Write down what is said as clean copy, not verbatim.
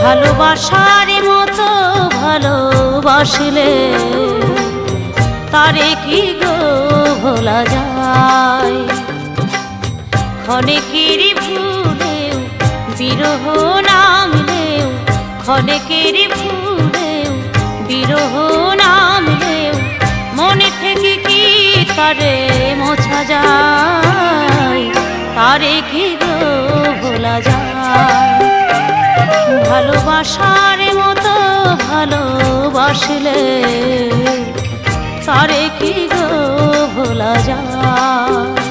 ভালোবাসার মতো ভালোবাসলে তারে কি গো ভোলা যায়। ক্ষণেকের ভুলেও বিরহ নামলেও, ক্ষণেকের ভুলেও বিরহ নামলেও মনে থেকে কি তারে মোছা যায়, তারে কি গো ভোলা যায়। ভালোবাসার মতো ভালোবাসলে তারে কি গো ভোলা যায়।